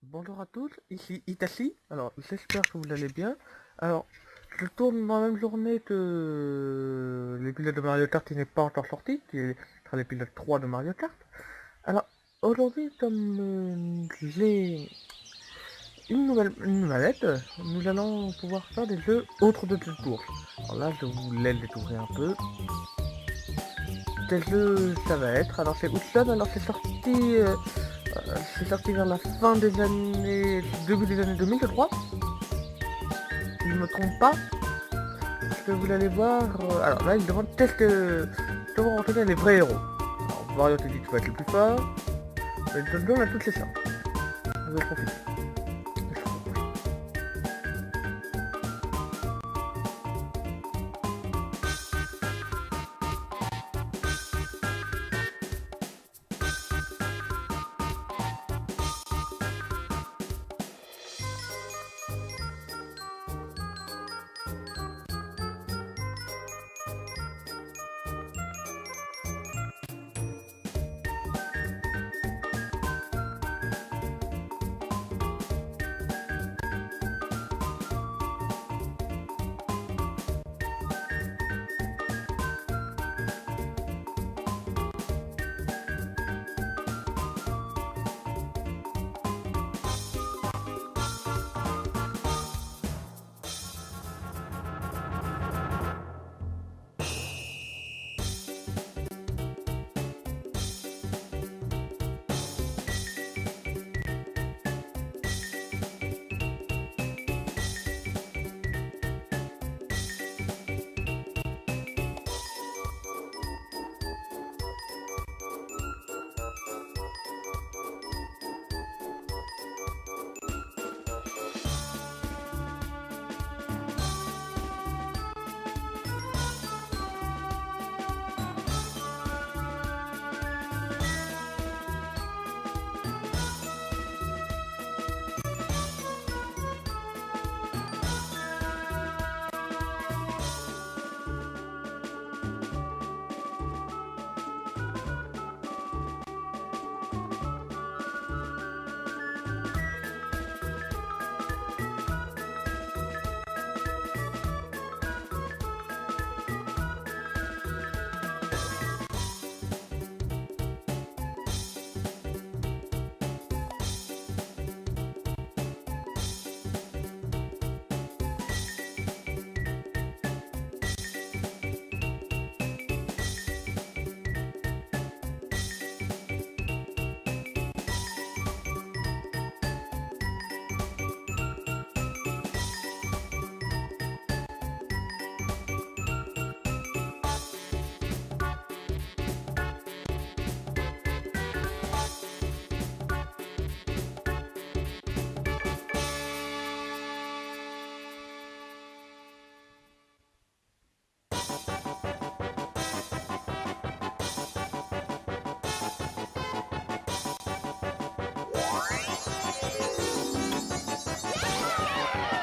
Bonjour à tous, ici Itachi. Alors, j'espère que vous allez bien. Alors, je tourne dans la même journée que l'épisode de Mario Kart qui n'est pas encore sorti, qui sera l'épisode 3 de Mario Kart. Alors, aujourd'hui, comme j'ai une mallette, nous allons pouvoir faire des jeux autres de cette course. Alors là, je vous laisse découvrir un peu. Quel jeu ça va être? Alors, c'est Houston, alors c'est sorti vers la fin des années, début des années 2000, je crois. Si je me trompe pas, parce que vous allez voir. Alors là, il demande comment rencontrer les vrais héros. Alors, Mario te dit tu vas être le plus fort, mais il te donne à toutes les chances. Vous en profitez.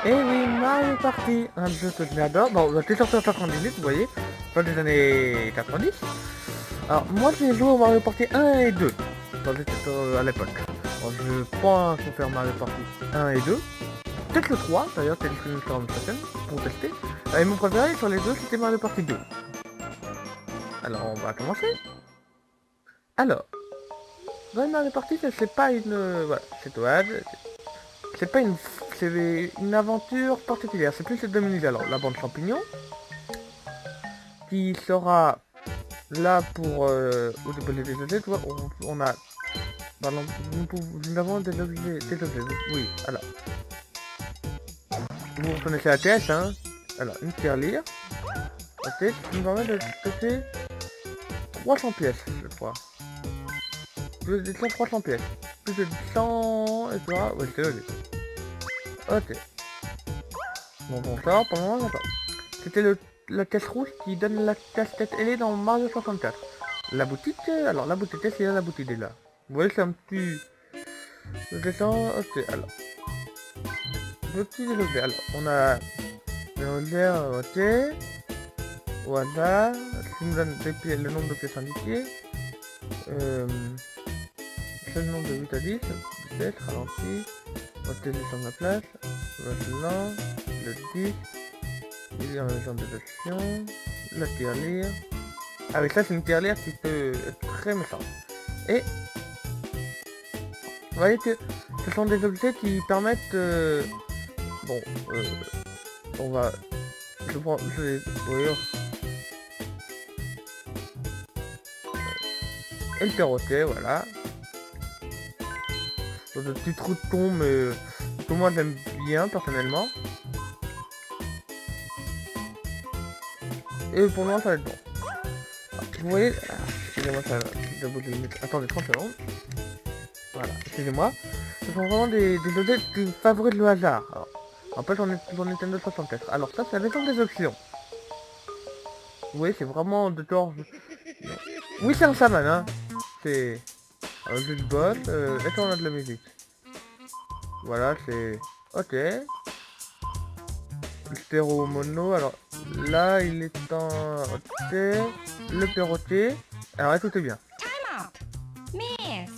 Et oui, Mario Party, un jeu que j'adore. Bon, c'est sorti en 98, vous voyez, fin des années 90. Alors, moi j'ai joué au Mario Party 1 et 2, à l'époque. Bon, je pense faire Mario Party 1 et 2. Peut-être le 3, d'ailleurs, c'est disponible sur PlayStation, pour tester. Et mon préféré sur les deux, c'était Mario Party 2. Alors, on va commencer. Alors, dans Mario Party, c'est pas une... voilà, c'est Toad. C'est pas une... C'est une aventure particulière, c'est plus le mini. Alors, la bande champignon, qui sera là pour... au début des objets, tu vois, on a... Pardon, nous avons des objets, oui, alors. Vous reconnaissez la pièce, hein. Alors, une tirelire. Ok, qui nous permet de stocker 300 pièces, je crois. Plus de 300 pièces. Plus de 100, et tu vois, ouais, c'est logique. Ok. Bon, ça, pour le moment, pas. C'était la caisse rouge qui donne la casse-tête ailée dans Mario 64. La boutique, alors la boutique, c'est là, la boutique est là. Vous voyez, c'est un petit... Je descends, ok, alors. Petit développé, alors, on a... Le ok. Voilà, qui nous donne le nombre de pièces indiquées. C'est le nombre de 8 à 10. 7, ralenti. On va descendre la place. Maintenant, le 10. Il y a un genre de gestion. La tirelire. Ah oui, ça c'est une tirelire qui peut être très méchante. Et vous voyez que ce sont des objets qui permettent... bon, on va... Je prends... Oui, et le perroquet, voilà. Dans un petit trou de thon, mais que moi j'aime bien personnellement. Et pour moi ça va être bon. Alors, vous voyez... Ah, excusez-moi, ça va... Attendez 30 secondes. Voilà, excusez-moi. Ce sont vraiment des objets qui favorisent le hasard. Alors, en fait, on est sur Nintendo 64. Alors ça, c'est la version des options. Vous voyez, c'est vraiment de George... Oui, c'est un shaman, hein. C'est un jeu de boss, et on a de la musique. Voilà, c'est... Ok. Le stéréo mono, alors là, il est en... Ok. Le perroquet. Alors écoutez bien. Time up. Miss.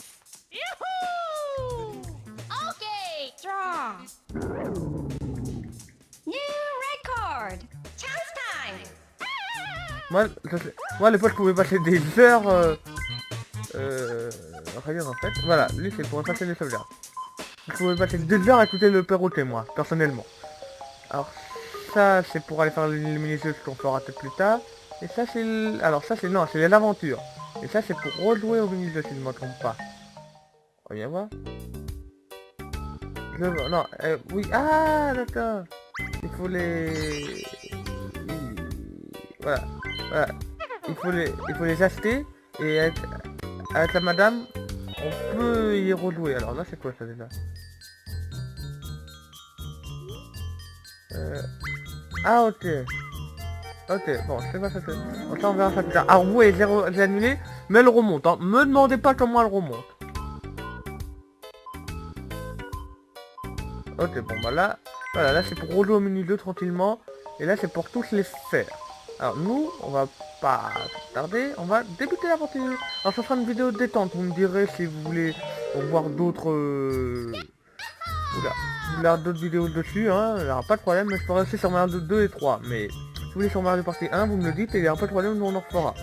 Yahoo! Okay, draw. New record. Chance time. Moi, moi à l'époque, je pouvais passer des heures... rien en fait. Voilà, lui c'est pour effacer les sauvegardes. Je pouvais passer 2 heures à écouter le perroquet, moi, personnellement. Alors, ça c'est pour aller faire les mini-jeux qu'on fera peut-être plus tard. Et ça c'est... Alors ça c'est... Non, c'est les aventures. Et ça c'est pour rejouer au mini-jeu si je ne me trompe pas. On vient voir. Non, oui... Ah, d'accord. Il faut les... Voilà. Voilà. Il faut les acheter. Et avec la madame, on peut y rejouer. Alors là, c'est quoi ça déjà? Ah, ok. Ok, bon, je sais pas ça fait. Donc ça, on verra ça plus tard. Alors, oui, j'ai annulé, mais elle remonte. Hein. Me demandez pas comment elle remonte. Ok, bon, bah là, voilà, là, c'est pour rejouer au mini-jeu tranquillement. Et là, c'est pour tous les faire. Alors, nous, on va pas tarder, on va débuter l'aventure. Alors, ça sera une vidéo de détente. Vous me direz si vous voulez voir d'autres... Oula, d'autres vidéos dessus, hein. Il n'y aura pas de problème, mais je ferai aussi sur Mario 2 et 3. Mais si vous voulez sur Mario Party 1, vous me le dites et il n'y aura pas de problème, nous on en refera.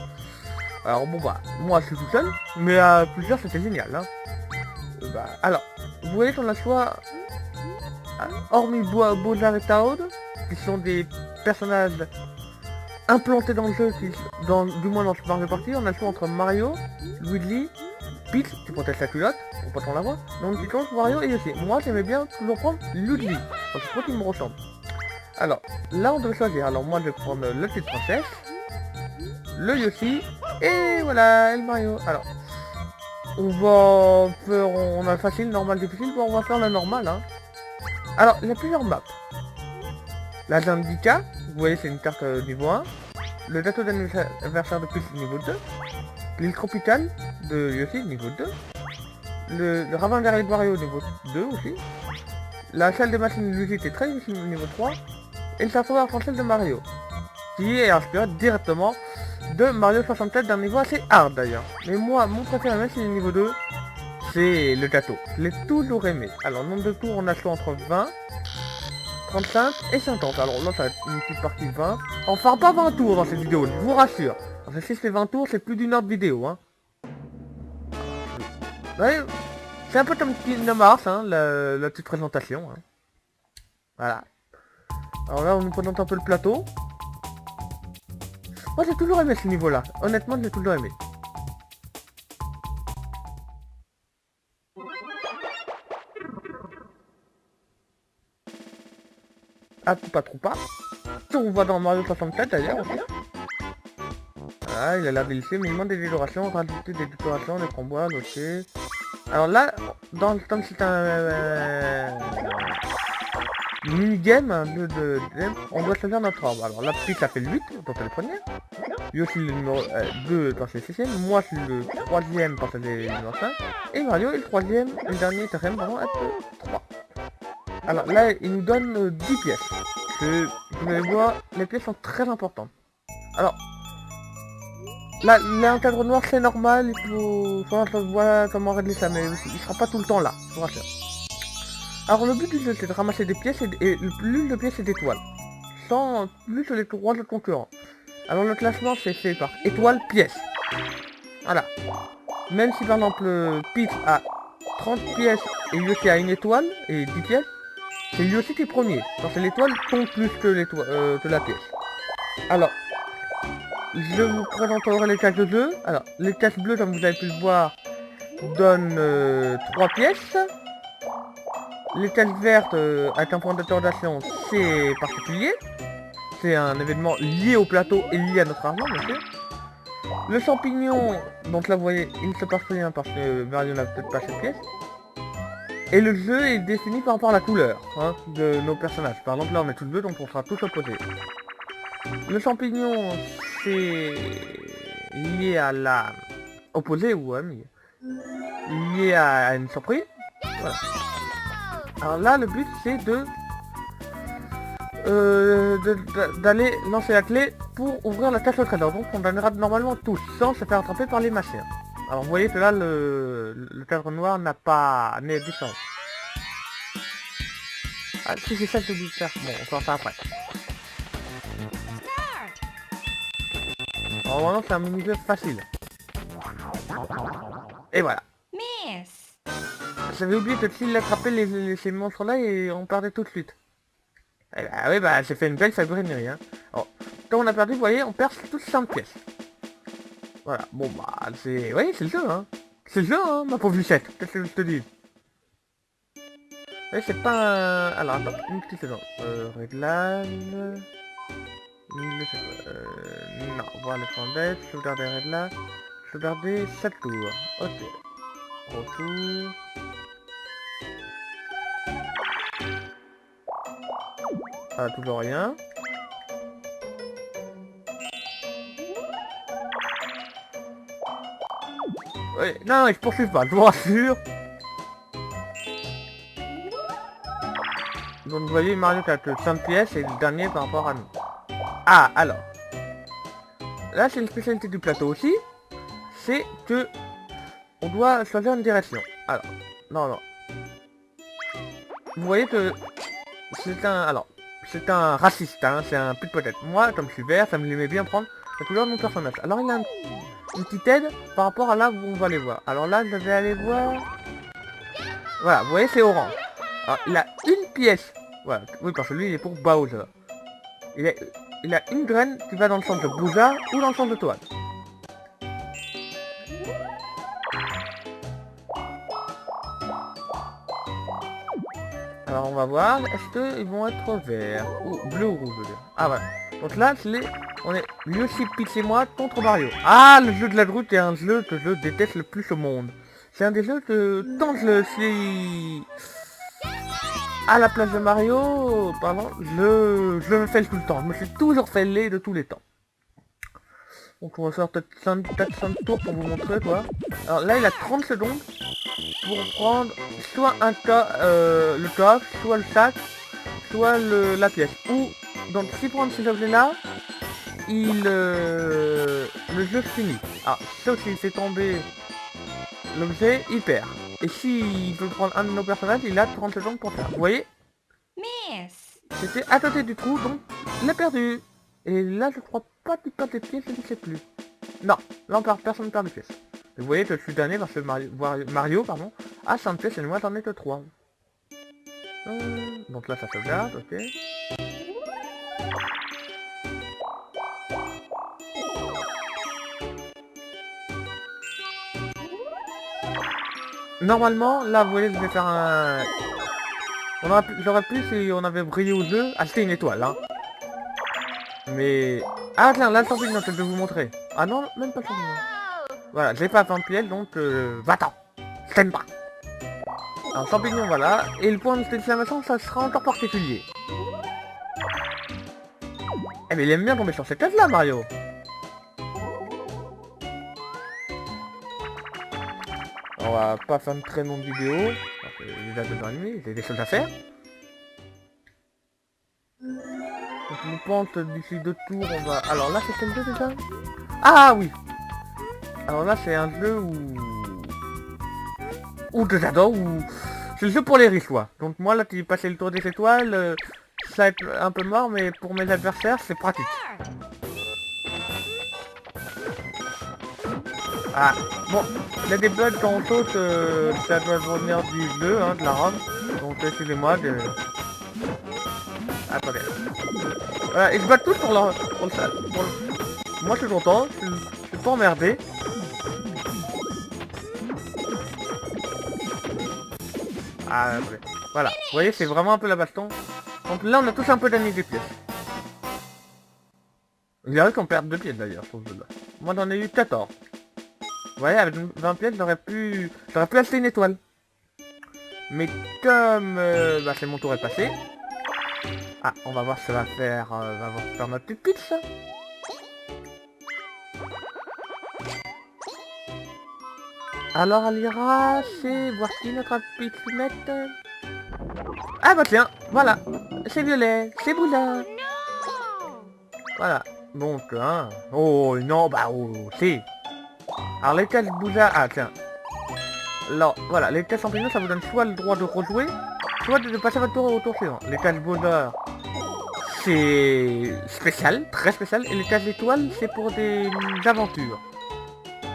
Alors, bon, bah, moi, je suis tout seul, mais à plusieurs, c'était génial, hein. Alors, vous voyez qu'on a soit... Hormis Bowser et Toad, qui sont des personnages implantés dans le jeu, du moins dans ce Mario Party, on a le choix entre Mario, Luigi, Peach, qui protège sa culotte, pour pas trop la voir, donc qui compte Mario et Yoshi. Moi j'aimais bien toujours prendre Luigi, parce que je crois qu'il me ressemble. Alors, là on doit choisir, alors moi je vais prendre le petite princesse, le Yoshi, et voilà, le Mario. Alors, on va faire, on a le facile, normal, difficile, bon on va faire le normal, hein. Alors, il y a plusieurs maps. La Zambika, vous voyez c'est une carte niveau 1. Le gâteau d'anniversaire de Peach niveau 2. L'île tropicale de Yoshi niveau 2. Le ravin derrière de Wario niveau 2 aussi. La salle des machines de Luigi qui est très difficile niveau 3. Et le château arc-en-ciel de Mario. Qui est inspiré directement de Mario 67 d'un niveau assez hard d'ailleurs. Mais moi, mon préféré même c'est le niveau 2. C'est le gâteau. Je l'ai toujours aimé. Alors, nombre de tours, on a le choix entre 20, 35 et 50. Alors là, ça va être une petite partie 20. On fera pas 20 tours dans cette vidéo, je vous rassure. Parce que si c'est 20 tours, c'est plus d'une heure de vidéo, hein. Vous voyez, c'est un peu comme Kingdom Hearts, hein, la petite présentation. Hein. Voilà. Alors là, on nous présente un peu le plateau. Moi, j'ai toujours aimé ce niveau-là. Honnêtement, j'ai toujours aimé. Ah, pas trop pas. On voit dans Mario 64 d'ailleurs aussi. Ah, il a l'air délicieux, mais il demande des décorations, rajouter des décorations, des framboises, ok. Alors là, comme c'est un mini-game, on doit choisir notre arbre. Alors là, Peach a fait le 8, donc c'est le premier. Yoshi le numéro 2 quand c'est le 6ème. Moi je suis le 3ème quand c'est le numéro 5. Et Mario est le 3ème, le dernier, 4ème, pardon, à 3. Alors là, il nous donne 10 pièces. Vous allez voir, les pièces sont très importantes. Alors, Là, un cadre noir, c'est normal, il faut... Voilà comment régler ça, mais il sera pas tout le temps là, je vous rassure. Alors le but du jeu, c'est de ramasser des pièces et l'une de pièces et d'étoiles. Sans plus les trois autres concurrents. Alors le classement, c'est fait par étoile, pièce. Voilà. Même si par exemple Peach a 30 pièces et Yoshi a une étoile et 10 pièces, c'est Yoshi qui est premier. Parce que l'étoile compte plus que la pièce. Alors, je vous présenterai les cases de jeu. Alors, les cases bleues, comme vous avez pu le voir, donnent 3 pièces. Les cases vertes, avec un point d'interrogation, c'est particulier. C'est un événement lié au plateau et lié à notre argent, bien sûr. Le champignon, donc là vous voyez, il ne se passe rien parce que Mario n'a peut-être pas cette pièce. Et le jeu est défini par rapport à la couleur hein, de nos personnages. Par exemple là on est tous deux donc on sera tous opposés. Le champignon c'est lié à la... opposé ou ami. Lié à une surprise. Voilà. Alors là le but c'est d'aller lancer la clé pour ouvrir la cache au trésor. Donc on gagnera normalement tous sans se faire attraper par les machins. Alors vous voyez que là le cadre noir n'est différent. Ah si c'est ça que j'ai oublié de faire. Bon on fera ça après. Alors vraiment c'est un mini-jeu facile. Et voilà. Miss. J'avais oublié que s'il attrapait ces monstres là et on perdait tout de suite. Eh bah oui bah j'ai fait une belle figurinerie hein. Alors, quand on a perdu, vous voyez, on perd toutes 5 pièces. Voilà, bon bah c'est... Oui, c'est le jeu hein. C'est le jeu hein, ma pauvre Lucette. Qu'est-ce que je te dis? Oui, c'est pas un... Alors attends, une petite seconde. Réglage... Non, voir les fondettes, sauvegarder réglage, sauvegarder 7 tours. Ok. Retour... Ah, toujours rien. Ouais, non, ils se poursuivent pas, je vous rassure. Donc vous voyez, Mario a que 5 pièces et le dernier par rapport à nous. Ah, alors. Là, c'est une spécialité du plateau aussi. C'est que on doit choisir une direction. Alors, non. Vous voyez que c'est un... Alors, c'est un raciste, hein, c'est un pickpocket. Moi, comme je suis vert, ça me l'aimait bien prendre la couleur de mon personnage. Alors il a une petite aide par rapport à là où on va aller voir. Alors là, je vais aller voir... Voilà, vous voyez, c'est orange. Alors, il a une pièce. Voilà, oui, parce que lui, il est pour Bowser. Il a une graine qui va dans le sens de Bowser ou dans le sens de Toad. Alors on va voir, est-ce qu'ils vont être verts ou bleu ou rouge, je veux dire. Ah voilà. Donc là, on est Yoshi, Peach et moi contre Mario. Ah, le jeu de la route est un jeu que je déteste le plus au monde. C'est un des jeux que tant que je suis à la place de Mario, pardon, je me fais tout le temps. Je me suis toujours fait les de tous les temps. Donc on va faire peut-être 5 tours pour vous montrer quoi. Alors là il a 30 secondes pour prendre soit le coffre, soit le sac, soit la pièce. Ou donc s'il prend ces objets là, le jeu finit. Alors sauf s'il fait tomber l'objet, il perd. Et s'il veut prendre un de nos personnages, il a 30 secondes pour faire. Vous voyez? Miss. C'était à côté du trou, donc il a perdu. Et là, je crois pas qu'il perd des pièces, je ne sais plus. Non, là on perd, personne ne perd des pièces. Vous voyez que je suis dernier parce que Mario a 5 pièces et moi j'en ai que 3. Donc là ça sauvegarde, ok. Normalement, là vous voyez, je vais faire un... J'aurais pu, si on avait brillé au jeu, acheter une étoile, hein. Mais... Ah tiens, là le champignon, je vais vous montrer. Ah non, même pas le champignon. Voilà, j'ai pas 20 pièces, donc va-t'en. Je t'aime pas. Alors champignon, voilà. Et le point d'exclamation, ça sera encore particulier. Eh mais il aime bien tomber sur cette case là, Mario. On va pas faire une très longue vidéo. Parce que il est déjà 2h30, j'ai des choses à faire. Donc je pense d'ici 2 tours, on va... Alors là, c'est quel jeu déjà? Ah oui. Alors là, c'est un jeu où que j'adore, où c'est le jeu pour les riches, quoi. Donc moi, là, tu passes le tour des étoiles, ça va être un peu mort, mais pour mes adversaires, c'est pratique. Ah, bon, il y a des bugs quand on saute, ça doit venir du jeu, hein, de la ROM. Donc excusez-moi de... Attendez. Voilà, ils se battent tous pour leur... Moi, je suis content, je suis pas emmerdé. Ah, ouais. Voilà, vous voyez, c'est vraiment un peu la baston. Donc là, on a tous un peu d'années des pièces. Il y a qu'on perd 2 pièces d'ailleurs sur ce jeu-là. Moi, j'en ai eu 14. Vous voyez, avec 20 pièces, j'aurais pu acheter une étoile. Mais comme bah, c'est mon tour est passé. Ah, on va voir ce que ça va faire. On va voir faire notre petite pitch. Alors, elle ira chez... Voici notre pitchounette. Ah bah tiens, voilà. C'est violet, c'est boula. Voilà. Donc, hein. Oh non, bah oh, si. Alors les tests boula... Ah tiens. Alors, voilà, les tests champignons, ça vous donne soit le droit de rejouer, soit de passer votre tour au tour suivant. Les tests Bowser, c'est spécial, très spécial. Et les tests étoiles, c'est pour des aventures.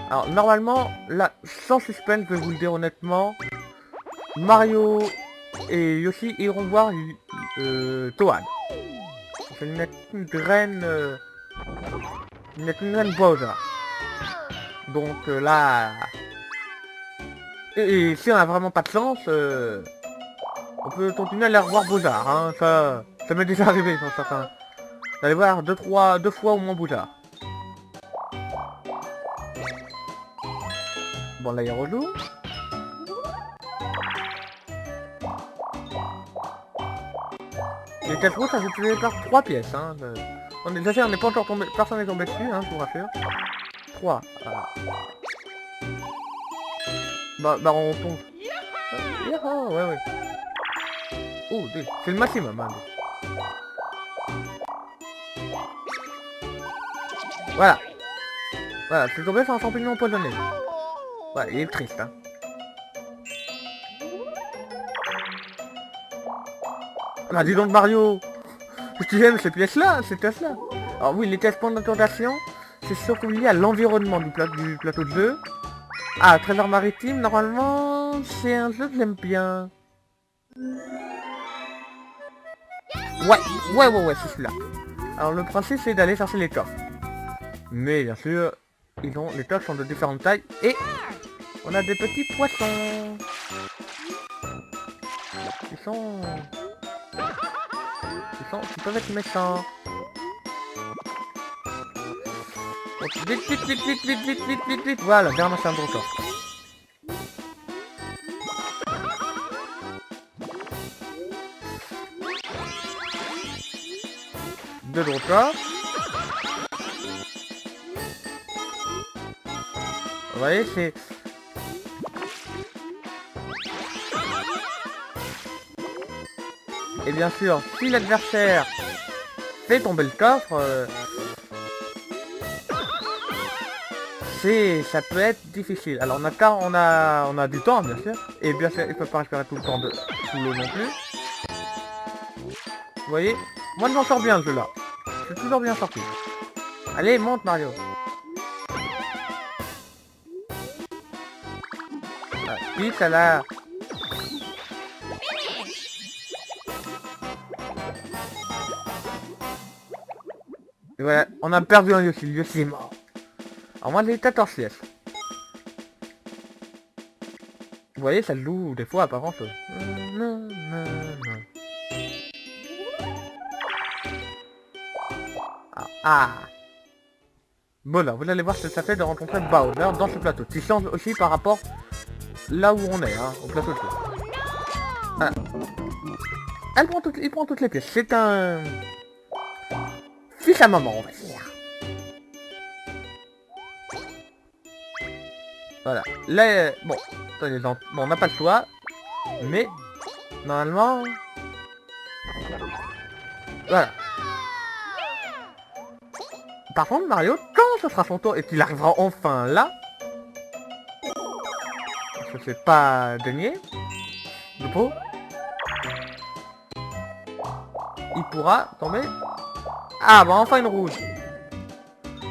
Alors, normalement, là, sans suspense, je vais vous le dire honnêtement, Mario et Yoshi iront voir Toad. C'est une graine... une graine Bowser. Donc là... Et si on a vraiment pas de chance, on peut continuer à aller revoir Bowser, hein, ça m'est déjà arrivé dans certains. D'aller voir deux fois au moins Bowser. Bon là il rejoue. Les 4 roues ça fait par 3 pièces, hein. On est pas encore tombé, personne n'est tombé dessus, hein, je vous rassure. 3, voilà. Bah on tombe. Oh, ouais. Oh, c'est le maximum, hein. Voilà. Voilà, c'est tombé sur un champignon empoisonné. Ouais, il est triste, hein. Ah, dis donc Mario. Tu aimes ces pièces-là, ces tests-là. Alors oui, les tests pendant d'interrogation, c'est surtout lié à l'environnement du plateau de jeu. Ah, Trésor maritime, normalement, c'est un jeu que j'aime bien. Ouais, c'est celui-là. Alors le principe, c'est d'aller chercher les coffres. Mais bien sûr, les coffres sont de différentes tailles et on a des petits poissons. Qui peuvent être méchants. Donc, vite. Voilà, j'ai ramassé un gros coffre. Deux gros coffres. Vous voyez, c'est... Et bien sûr, si l'adversaire fait tomber le coffre, ça peut être difficile. Alors on a du temps bien sûr, et bien sûr il peut pas récupérer tout le temps sous l'eau non plus. Vous voyez, moi je m'en sors bien ce jeu là. Je suis toujours bien sorti. Allez, monte Mario. Puis ça l'a... Et voilà, on a perdu un Yoshi, le Yoshi est mort. Alors moi j'ai 14 pièces. Vous voyez, ça joue des fois apparemment. Ah. Bon là, vous allez voir ce que ça fait de rencontrer Bowser dans ce plateau. Qui change aussi par rapport là où on est, hein, au plateau de jeu. Voilà. Il prend toutes les pièces. C'est un... fils à maman, on va dire. Voilà. Là, bon, on n'a pas le choix. Mais, normalement... Voilà. Par contre, Mario, quand ce sera son tour et qu'il arrivera enfin là, je sais pas gagner. De pot. Il pourra tomber. Ah bah enfin une rouge.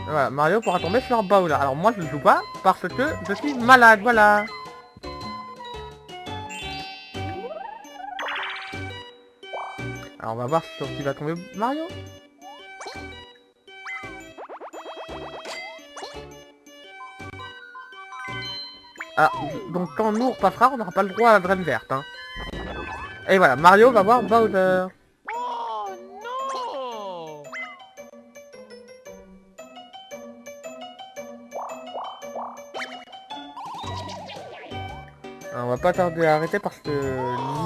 Voilà, Mario pourra tomber sur Bowser. Alors moi je ne joue pas parce que je suis malade, voilà. Alors on va voir sur qui va tomber Mario. Ah, donc quand nous repassera, on n'aura pas le droit à la draine verte. Hein. Et voilà, Mario va voir Bowser. Oh non! Alors, on va pas tarder à arrêter parce que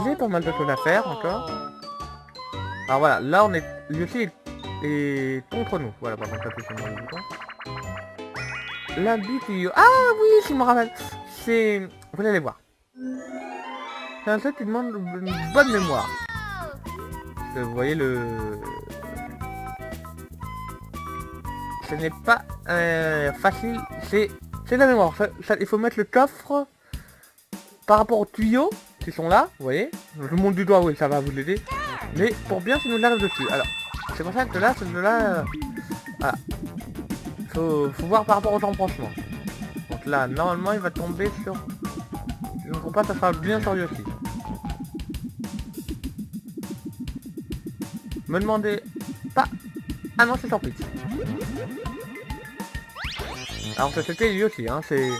j'ai pas mal de choses à faire encore. Alors voilà, là on est... Yoshi est contre nous. Voilà, par contre, ça c'est mon bouton. L'habitude... Ah oui, je me rappelle. C'est... Vous allez voir. C'est un jeu qui demande une bonne mémoire. Parce que vous voyez le... Ce n'est pas facile. C'est la mémoire. Il faut mettre le coffre par rapport aux tuyaux qui sont là. Vous voyez. Je vous montre du doigt, oui, ça va vous aider. Mais pour bien, si nous l'arrive dessus. Alors, c'est pour ça que là, celui-là... voilà. Faut voir par rapport aux embranchements. Donc là, normalement, il va tomber sur... Si je ne me trompe pas, ça sera bien sur lui aussi. Me demandez pas... Ah non, c'est sur Peach. Alors ça c'était lui aussi, hein, c'est...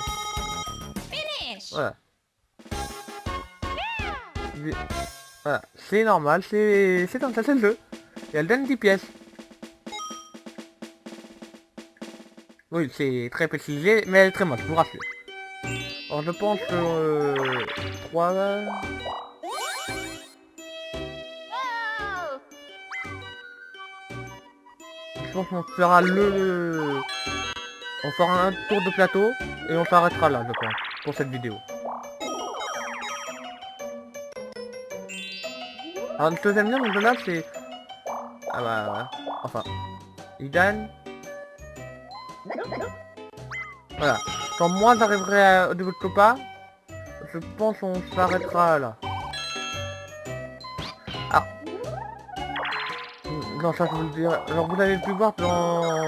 Finish. Voilà. Voilà, c'est normal, c'est comme ça, c'est le jeu. Et elle donne 10 pièces. Oui, c'est très précisé, mais elle est très moche, je vous rassure. Alors je pense que... 3... Je pense qu'on fera on fera un tour de plateau et on s'arrêtera là, je pense, pour cette vidéo. Alors ce que j'aime bien dans ce jeu là, c'est... Ah bah voilà. Enfin, il gagne. Voilà. Quand moi j'arriverai au niveau de Copa, je pense qu'on s'arrêtera là. Ah. Non, ça je vous le dire. Alors vous avez pu voir dans...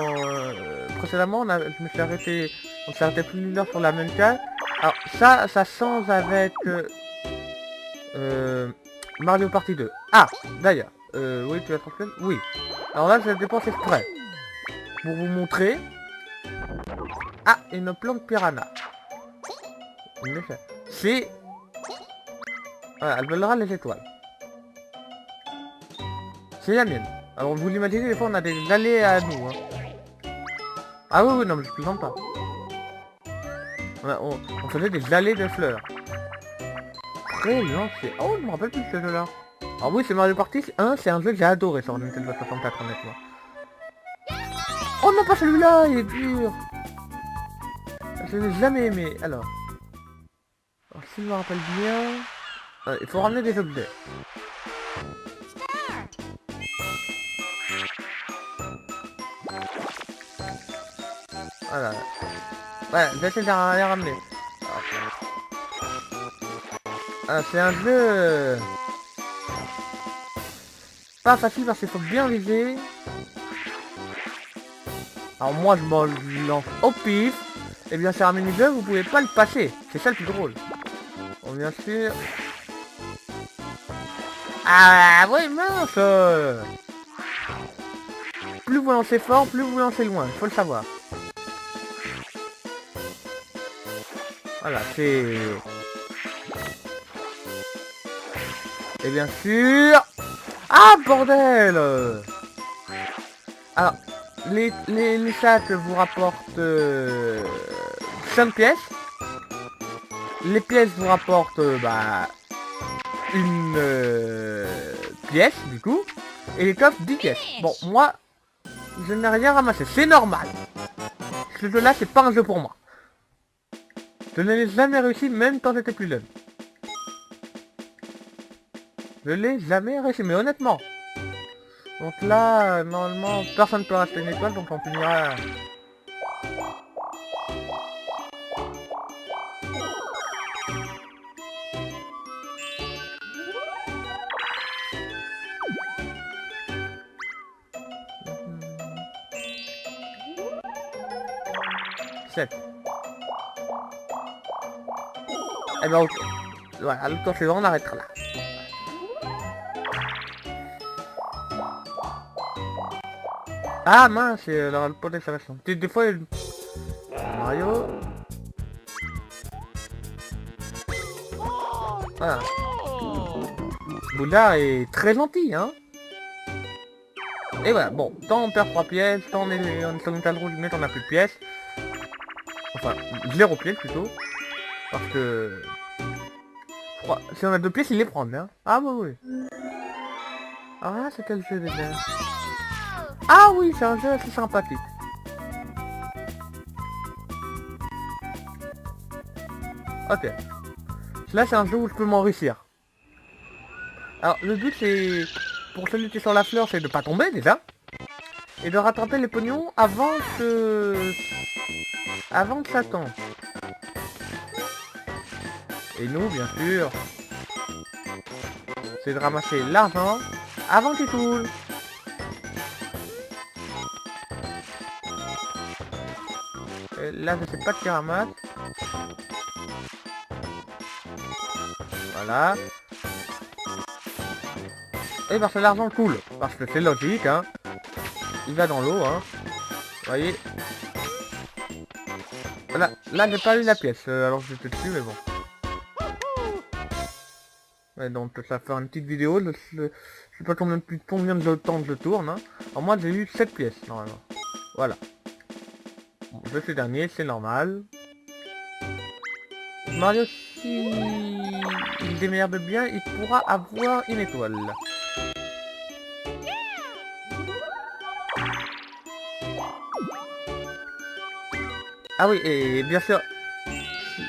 précédemment, je me suis arrêté... On s'est arrêté plus d'une heure sur la même case. Alors ça change avec... Mario Party 2. Ah, d'ailleurs. Oui, tu as transféré. Oui. Alors là, je dépense exprès. Pour vous montrer. Ah, une plante piranha. C'est... Voilà, elle volera les étoiles. C'est la mienne. Alors vous l'imaginez, des fois on a des allées à nous. Hein. Ah oui, oui, non mais je plaisante pas. On faisait des allées de fleurs. Très bien, c'est... Oh, je me rappelle plus de ce jeu-là. Ah oui, c'est Mario Party 1, c'est un jeu que j'ai adoré sur Nintendo 64, honnêtement. Oh non, pas celui-là, il est dur. Je l'ai jamais aimé. Alors si je me rappelle bien... il faut ramener des objets. Voilà. Ouais, j'essaie de les ramener. C'est un jeu... pas facile parce qu'il faut bien viser. Alors moi je me lance au pif. Et bien c'est un mini-jeu, vous pouvez pas le passer. C'est ça le plus drôle. Bon bien sûr... Ah oui mince. Plus vous lancez fort, plus vous lancez loin, faut le savoir. Voilà, c'est... Et bien sûr... Ah bordel. Alors, les sacs vous rapportent 5 pièces. Les pièces vous rapportent une pièce du coup. Et les coffres 10 pièces. Bon, moi, je n'ai rien ramassé. C'est normal. Ce jeu-là, c'est pas un jeu pour moi. Je ne l'ai jamais réussi, même quand j'étais plus jeune. Je l'ai jamais réussi, mais honnêtement. Donc là, normalement, personne ne peut racheter une étoile, donc on finira... 7. Eh ben ok. Voilà, le tour suivant, on arrêtera là. Ah mince, c'est le pot d'exclamation. Des fois, Mario... Voilà. Bouddha est très gentil, hein. Et voilà, bon, tant on perd 3 pièces, tant on est sur une table rouge, mais on a plus de pièces. Enfin, 0 pièces plutôt. Parce que... Si on a 2 pièces, il les prend, hein. Ah bah oui. Ah, c'est quel jeu déjà? Ah oui, c'est un jeu assez sympathique. Ok. Là, c'est un jeu où je peux m'enrichir. Alors, le but, c'est... Pour celui qui est sur la fleur, c'est de pas tomber, déjà. Et de rattraper les pognons avant que... Avant que ça tombe. Et nous, bien sûr, c'est de ramasser l'argent avant qu'il coule. Et là, je sais pas qui ramasse. Voilà. Et parce que l'argent coule. Parce que c'est logique, hein. Il va dans l'eau, hein. Vous voyez. Voilà. Là, j'ai pas eu la pièce. Alors que j'étais dessus, mais bon. Ouais, donc ça va faire une petite vidéo. Je sais pas combien de temps je tourne, hein. Alors moi, j'ai eu 7 pièces, normalement. Voilà. Bon, je suis dernier, c'est normal. Mario, si il démerde bien, il pourra avoir une étoile. Ah oui, et bien sûr, si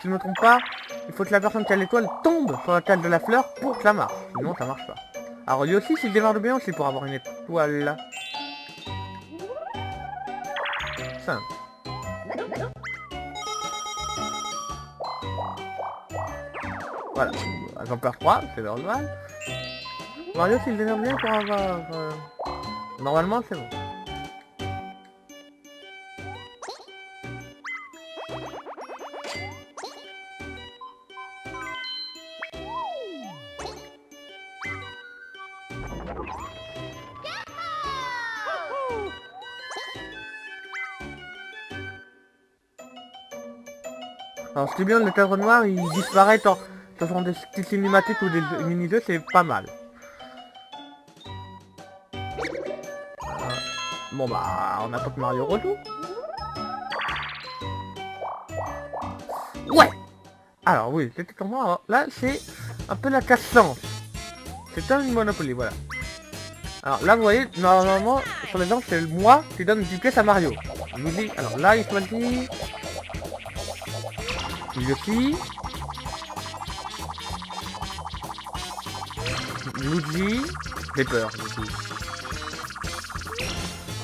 je ne me trompe pas, il faut que la personne qui a l'étoile tombe sur la cale de la fleur pour que ça marche. Sinon, ça marche pas. Alors lui aussi, s'il démarre bien aussi pour avoir une étoile. Simple. Voilà, j'en perds 3, c'est normal. Mario, s'il démarre bien pour avoir... Normalement, c'est bon. Alors ce qui est bien, le cadre noir, il disparaît en... Ce sont des petits cinématiques ou des mini-jeux, c'est pas mal. Bon bah, on n'a pas que Mario retour. Ouais. Alors oui, c'était comment? Alors, là, c'est un peu la casse-lance. C'est un Monopoly, voilà. Alors là, vous voyez, normalement, sur les dents, c'est moi qui donne 10 pièces à Mario. Luigi, alors là, il choisit... Yoshi. Luigi. J'ai peur, du coup.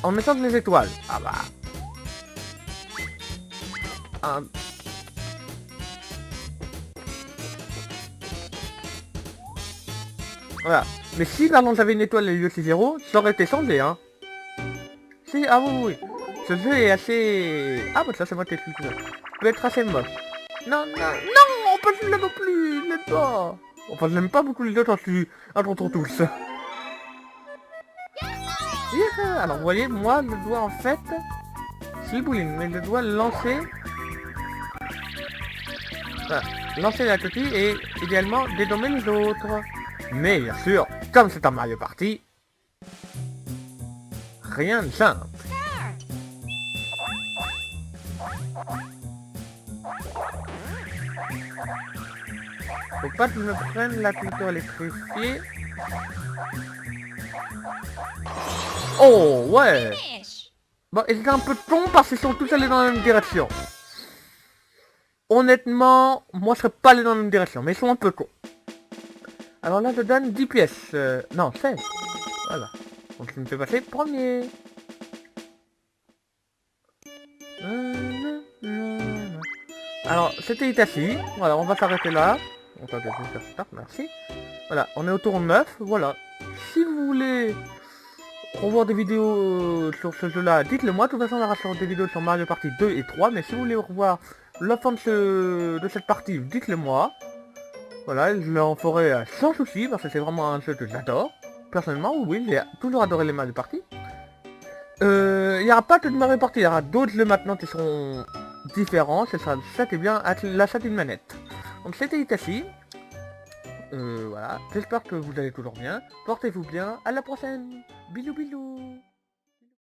En mettant les étoiles. Ah bah. Voilà. Mais si maintenant j'avais une étoile et Yoshi 0, ça aurait été changé, hein. Si, ah oui, oui. Ce jeu est assez... Ah bah ça c'est moi qui ai fait ça. Peut être assez moche. Non, non, non, pas celui-là non plus, je l'aime pas. Enfin, je n'aime pas beaucoup les autres, je suis un contre tous. Yeah. Alors, vous voyez, moi, je dois en fait... C'est le bowling, mais je dois lancer... Voilà, lancer la coquille et, idéalement, dédommer les autres. Mais, bien sûr, comme c'est un Mario Party... Rien de simple. Faut pas que je me prenne la culture électrifiée. Oh ouais. Bon, et c'est un peu con parce qu'ils sont tous allés dans la même direction. Honnêtement, moi je serais pas allé dans la même direction, mais ils sont un peu cons. Alors là je donne 10 pièces. Non, 16. Voilà. Donc je me fais passer premier. Alors, c'était Itachi. Voilà, on va s'arrêter là. Attendez, je vais faire start, merci. Voilà, on est au tour 9, voilà. Si vous voulez pour voir des vidéos sur ce jeu-là, dites-le moi. De toute façon, on aura sur des vidéos sur Mario Party 2 et 3. Mais si vous voulez revoir la fin de cette partie, dites-le moi. Voilà, je l'en ferai sans souci, parce que c'est vraiment un jeu que j'adore. Personnellement, oui, j'ai toujours adoré les Mario Party. Il n'y aura pas que de Mario Party, il y aura d'autres jeux maintenant qui seront différents. Ce sera ça qui est bien l'achat d'une manette. Donc c'était Itachi. Voilà, j'espère que vous allez toujours bien. Portez-vous bien, à la prochaine. Bisous bisous.